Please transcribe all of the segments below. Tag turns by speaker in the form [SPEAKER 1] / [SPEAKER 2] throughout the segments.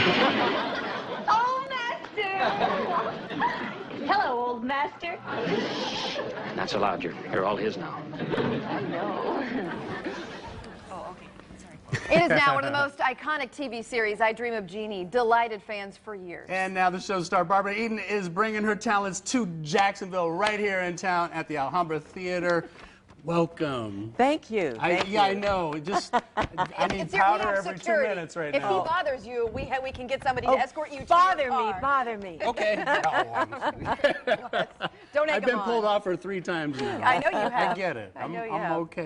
[SPEAKER 1] Oh, Master! Hello, old Master.
[SPEAKER 2] Not so loud. You're all his now.
[SPEAKER 1] I know.
[SPEAKER 3] It is now one of the most iconic TV series, I Dream of Jeannie, delighted fans for years.
[SPEAKER 4] And now the show's star, Barbara Eden, is bringing her talents to Jacksonville right here in town at the Alhambra Theater. Welcome.
[SPEAKER 5] Thank you.
[SPEAKER 4] Yeah, I know. I need powder every 2 minutes right now.
[SPEAKER 3] If he bothers you, we can get somebody to escort you to
[SPEAKER 5] Bother
[SPEAKER 3] your car.
[SPEAKER 5] me, bother me.
[SPEAKER 4] Okay.
[SPEAKER 3] Don't egg
[SPEAKER 4] I've been
[SPEAKER 3] him on.
[SPEAKER 4] pulled off her 3 times now.
[SPEAKER 3] I know you have.
[SPEAKER 4] I get it.
[SPEAKER 3] I know you
[SPEAKER 4] I'm
[SPEAKER 3] have.
[SPEAKER 4] okay.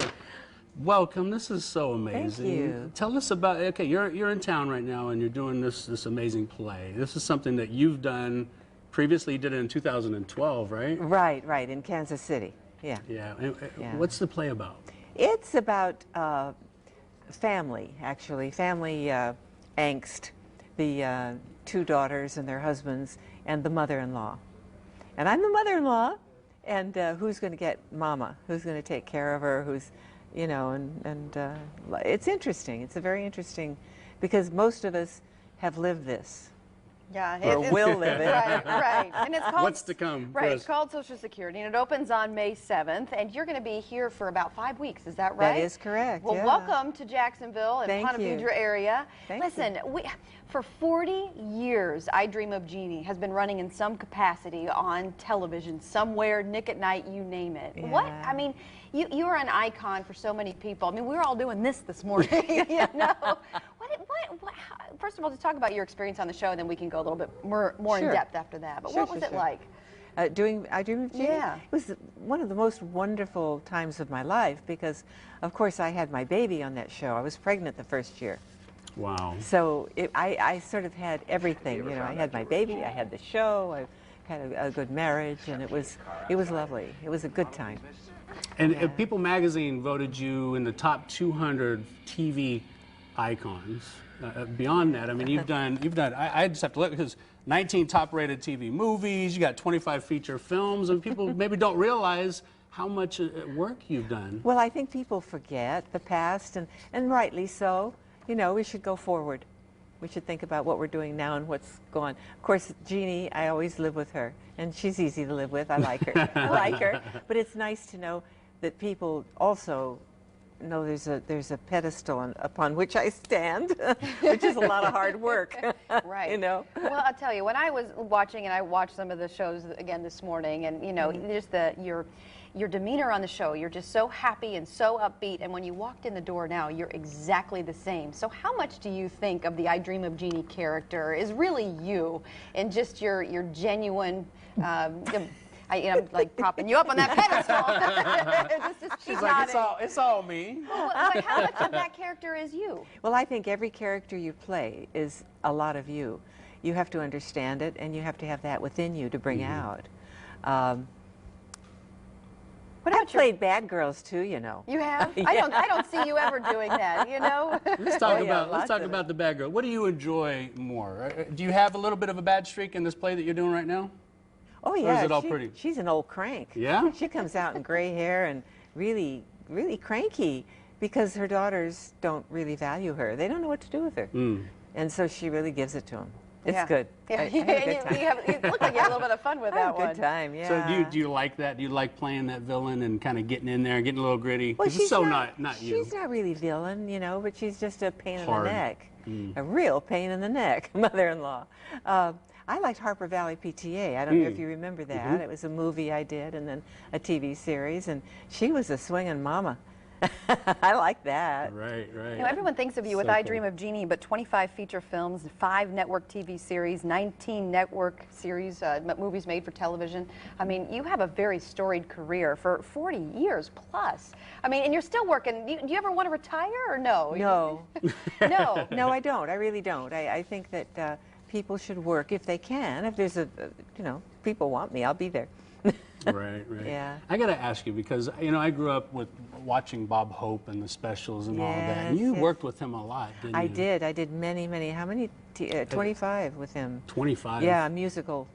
[SPEAKER 4] Welcome. This is so amazing.
[SPEAKER 5] Thank you.
[SPEAKER 4] Tell us about. Okay, you're in town right now, and you're doing this amazing play. This is something that you've done previously. You did it in 2012, right?
[SPEAKER 5] Right, in Kansas City. Yeah.
[SPEAKER 4] Yeah.
[SPEAKER 5] Yeah.
[SPEAKER 4] What's the play about?
[SPEAKER 5] It's about family, actually, family angst. The 2 daughters and their husbands, and the mother-in-law. And I'm the mother-in-law, and who's going to get Mama? Who's going to take care of her? Who's, you know, and it's interesting. It's a very interesting, because most of us have lived this.
[SPEAKER 3] Yeah,
[SPEAKER 5] Or will live it.
[SPEAKER 3] Right. And it's called,
[SPEAKER 4] What's to come?
[SPEAKER 3] Right, it's called Social Security, and it opens on May 7th, and you're going to be here for about 5 weeks, is that right?
[SPEAKER 5] That is correct,
[SPEAKER 3] Well,
[SPEAKER 5] yeah.
[SPEAKER 3] welcome to Jacksonville and
[SPEAKER 5] Thank
[SPEAKER 3] Ponte
[SPEAKER 5] you.
[SPEAKER 3] Vedra area.
[SPEAKER 5] Thank
[SPEAKER 3] Listen, for 40 years, I Dream of Jeannie has been running in some capacity on television, somewhere, Nick at Night, you name it.
[SPEAKER 5] Yeah.
[SPEAKER 3] What, I mean, you are an icon for so many people. I mean, we were all doing this morning, you know? First of all, just talk about your experience on the show, and then we can go a little bit more in
[SPEAKER 5] Sure.
[SPEAKER 3] depth after that. But
[SPEAKER 5] Sure,
[SPEAKER 3] what was
[SPEAKER 5] sure,
[SPEAKER 3] it
[SPEAKER 5] sure.
[SPEAKER 3] like?
[SPEAKER 5] Doing I Dream of Jeannie?
[SPEAKER 3] Yeah.
[SPEAKER 5] It was one of the most wonderful times of my life, because, of course, I had my baby on that show. I was pregnant the first year.
[SPEAKER 4] Wow.
[SPEAKER 5] So I sort of had everything. You know, I had my baby, I had the show, I had a good marriage, and it was lovely. It was a good time.
[SPEAKER 4] And People Magazine voted you in the top 200 TV icons. Beyond that, I mean, you've done. I just have to look, because 19 top-rated TV movies. You got 25 feature films, and people maybe don't realize how much work you've done.
[SPEAKER 5] Well, I think people forget the past, and rightly so. You know, we should go forward. We should think about what we're doing now and what's going on. Of course, Jeannie, I always live with her, and she's easy to live with. I like her. I like her. But it's nice to know that people also know there's a pedestal upon which I stand, which is a lot of hard work.
[SPEAKER 3] Right.
[SPEAKER 5] You know.
[SPEAKER 3] Well, I'll tell you, when I was watching, and I watched some of the shows again this morning, and you know, just your demeanor on the show, you're just so happy and so upbeat, and when you walked in the door now, you're exactly the same. So how much do you think of the I Dream of Jeannie character is really you, and just your genuine, I'm like propping you up on that pedestal. just
[SPEAKER 4] She's like, it's all me.
[SPEAKER 3] Well, but how much of that character is you?
[SPEAKER 5] Well, I think every character you play is a lot of you. You have to understand it, and you have to have that within you to bring out. I've played bad girls too, you know.
[SPEAKER 3] You have?
[SPEAKER 5] Yeah.
[SPEAKER 3] I don't see you ever doing that, you know?
[SPEAKER 4] Let's talk about the bad girl. What do you enjoy more? Do you have a little bit of a bad streak in this play that you're doing right now?
[SPEAKER 5] Oh yeah,
[SPEAKER 4] Or is it all pretty?
[SPEAKER 5] She's an old crank.
[SPEAKER 4] Yeah?
[SPEAKER 5] She comes out in gray hair and really, really cranky, because her daughters don't really value her. They don't know what to do with her. And so she really gives it to them. It's good.
[SPEAKER 3] Yeah.
[SPEAKER 5] I had a good time.
[SPEAKER 3] You look like you had a little bit of fun with that one.
[SPEAKER 5] Good time, yeah.
[SPEAKER 4] So do you like that? Do you like playing that villain and kind of getting in there and getting a little gritty?
[SPEAKER 5] Well,
[SPEAKER 4] 'Cause it's so not you.
[SPEAKER 5] She's not really villain, you know, but she's just a pain
[SPEAKER 4] Hard.
[SPEAKER 5] in the neck. A real pain in the neck, mother-in-law. I liked Harper Valley PTA. I don't know if you remember that. It was a movie I did, and then a TV series, and she was a swinging mama. I like that.
[SPEAKER 4] Right.
[SPEAKER 3] You know, everyone thinks of you with
[SPEAKER 4] So
[SPEAKER 3] I
[SPEAKER 4] cool.
[SPEAKER 3] Dream of Jeannie, but 25 feature films, 5 network TV series, 19 network series, movies made for television. I mean, you have a very storied career for 40 years plus. I mean, and you're still working. Do you ever want to retire or no?
[SPEAKER 5] No.
[SPEAKER 3] No.
[SPEAKER 5] No, I don't. I really don't. I think that people should work if they can. If there's you know, people want me, I'll be there.
[SPEAKER 4] Right.
[SPEAKER 5] Yeah.
[SPEAKER 4] I got to ask you, because, you know, I grew up with watching Bob Hope and the specials and all that. And you worked with him a lot, didn't you?
[SPEAKER 5] I did. I did many, how many? 25 with him.
[SPEAKER 4] 25?
[SPEAKER 5] Yeah, musical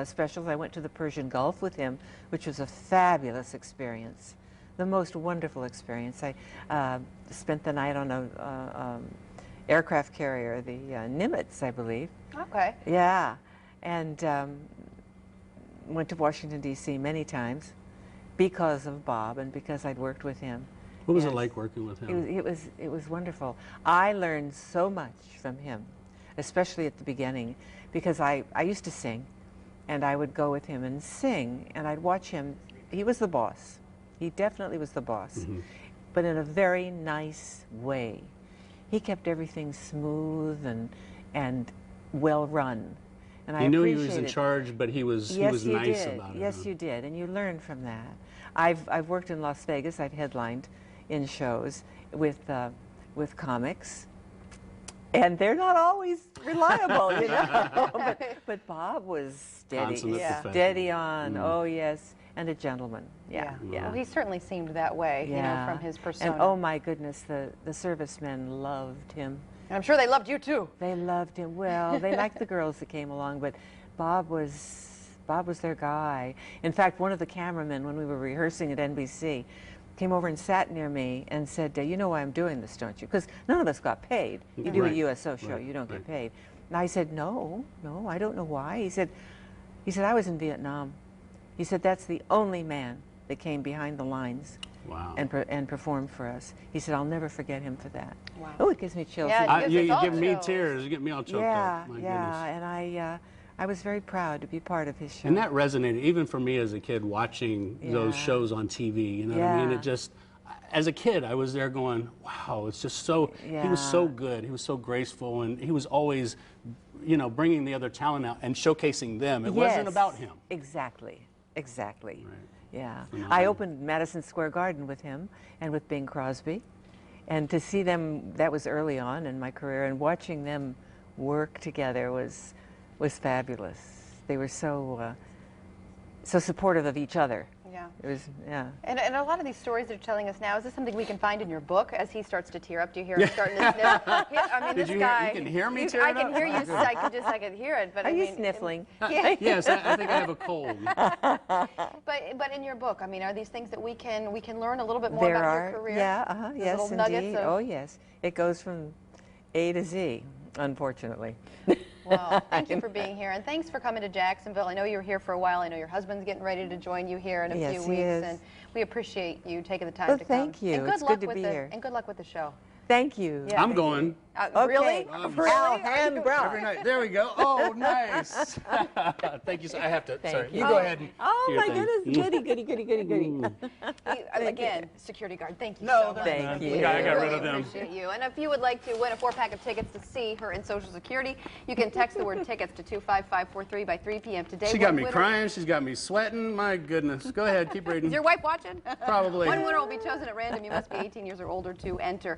[SPEAKER 5] specials. I went to the Persian Gulf with him, which was a fabulous experience. The most wonderful experience. I spent the night on aircraft carrier, the Nimitz, I believe.
[SPEAKER 3] Okay.
[SPEAKER 5] Yeah, and went to Washington, D.C. many times because of Bob and because I'd worked with him.
[SPEAKER 4] What was it
[SPEAKER 5] Yes.
[SPEAKER 4] like working with him?
[SPEAKER 5] It was wonderful. I learned so much from him, especially at the beginning, because I used to sing, and I would go with him and sing, and I'd watch him. He was the boss. He definitely was the boss, but in a very nice way. He kept everything smooth and well run, and
[SPEAKER 4] He knew he was in
[SPEAKER 5] appreciated-
[SPEAKER 4] charge, but he was
[SPEAKER 5] Yes, you
[SPEAKER 4] nice
[SPEAKER 5] did.
[SPEAKER 4] about it.
[SPEAKER 5] Yes,
[SPEAKER 4] huh?
[SPEAKER 5] you did, and you learn from that. I've worked in Las Vegas. I've headlined in shows with comics, and they're not always reliable, you know. but Bob was steady,
[SPEAKER 4] Consummate professional.
[SPEAKER 5] steady on. Oh yes, and a gentleman. Yeah, yeah.
[SPEAKER 3] Well, he certainly seemed that way, you know, from his persona.
[SPEAKER 5] And oh my goodness, the servicemen loved him.
[SPEAKER 3] And I'm sure they loved you too.
[SPEAKER 5] They loved him. Well, they liked the girls that came along, but Bob was their guy. In fact, one of the cameramen, when we were rehearsing at NBC, came over and sat near me and said, you know why I'm doing this, don't you? Because none of us got paid. You do a USO show, you don't get paid. And I said, no, I don't know why. He said, I was in Vietnam. He said, that's the only man that came behind the lines.
[SPEAKER 4] Wow.
[SPEAKER 5] And performed for us. He said, I'll never forget him for that.
[SPEAKER 3] Wow.
[SPEAKER 5] Oh, it gives me chills.
[SPEAKER 3] Yeah, it
[SPEAKER 4] You
[SPEAKER 3] gives us all
[SPEAKER 4] give me
[SPEAKER 3] chills.
[SPEAKER 4] tears. You get me all choked up. My goodness.
[SPEAKER 5] And I was very proud to be part of his show.
[SPEAKER 4] And that resonated, even for me as a kid watching those shows on TV. You know what I mean?
[SPEAKER 5] Yeah.
[SPEAKER 4] It just, as a kid, I was there going, wow, it's just so, he was so good. He was so graceful, and he was always, you know, bringing the other talent out and showcasing them. It wasn't about him.
[SPEAKER 5] Exactly. Exactly.
[SPEAKER 4] Right.
[SPEAKER 5] Yeah.
[SPEAKER 4] Phenomenal.
[SPEAKER 5] I opened Madison Square Garden with him and with Bing Crosby. And to see them, that was early on in my career, and watching them work together was fabulous. They were so supportive of each other.
[SPEAKER 3] Yeah.
[SPEAKER 5] It was, yeah.
[SPEAKER 3] And a lot of these stories they're telling us now, is this something we can find in your book as he starts to tear up? Do you hear him starting to sniff? I mean,
[SPEAKER 4] Did
[SPEAKER 3] this
[SPEAKER 4] you
[SPEAKER 3] guy.
[SPEAKER 4] you can hear me
[SPEAKER 3] I
[SPEAKER 4] tearing
[SPEAKER 3] can
[SPEAKER 4] up?
[SPEAKER 3] hear you. I could hear it. But
[SPEAKER 5] Are
[SPEAKER 3] I
[SPEAKER 5] you
[SPEAKER 3] mean,
[SPEAKER 5] sniffling?
[SPEAKER 3] Yeah.
[SPEAKER 4] Yes, I think I have a cold.
[SPEAKER 3] But in your book, I mean, are these things that we can learn a little bit more
[SPEAKER 5] There
[SPEAKER 3] about
[SPEAKER 5] are,
[SPEAKER 3] your career?
[SPEAKER 5] yeah,
[SPEAKER 3] These
[SPEAKER 5] yes,
[SPEAKER 3] little nuggets
[SPEAKER 5] indeed.
[SPEAKER 3] of-
[SPEAKER 5] Oh, yes. It goes from A to Z, unfortunately.
[SPEAKER 3] Well, thank you for being here, and thanks for coming to Jacksonville. I know you were here for a while. I know your husband's getting ready to join you here in a
[SPEAKER 5] Yes,
[SPEAKER 3] few
[SPEAKER 5] he
[SPEAKER 3] weeks,
[SPEAKER 5] is.
[SPEAKER 3] and we appreciate you taking the time
[SPEAKER 5] Well,
[SPEAKER 3] to come.
[SPEAKER 5] thank you.
[SPEAKER 3] And good
[SPEAKER 5] It's
[SPEAKER 3] luck
[SPEAKER 5] good to
[SPEAKER 3] with
[SPEAKER 5] be
[SPEAKER 3] the,
[SPEAKER 5] here.
[SPEAKER 3] And good luck with the show.
[SPEAKER 5] Thank you.
[SPEAKER 3] Yeah.
[SPEAKER 4] I'm going.
[SPEAKER 5] Okay.
[SPEAKER 3] Really?
[SPEAKER 5] Really? Al hand bra.
[SPEAKER 4] Every night. There we go. Oh, nice. Thank you. I have to. Sorry.
[SPEAKER 5] you.
[SPEAKER 4] You go ahead. And
[SPEAKER 5] Oh,
[SPEAKER 4] do your
[SPEAKER 5] my
[SPEAKER 4] thing.
[SPEAKER 5] goodness. Goody.
[SPEAKER 3] Again, security guard, thank you
[SPEAKER 4] No,
[SPEAKER 3] so much.
[SPEAKER 5] Thank you.
[SPEAKER 4] I got rid
[SPEAKER 3] Really
[SPEAKER 4] of them.
[SPEAKER 3] appreciate you. And if you would like to win a 4-pack of tickets to see her in Social Security, you can text the word tickets to 25543 by 3 p.m. today.
[SPEAKER 4] She got
[SPEAKER 3] One
[SPEAKER 4] me
[SPEAKER 3] winner-
[SPEAKER 4] crying. She's got me sweating. My goodness. Go ahead. Keep reading.
[SPEAKER 3] Is your wife watching?
[SPEAKER 4] Probably.
[SPEAKER 3] One winner will be chosen at random. You must be 18 years or older to enter.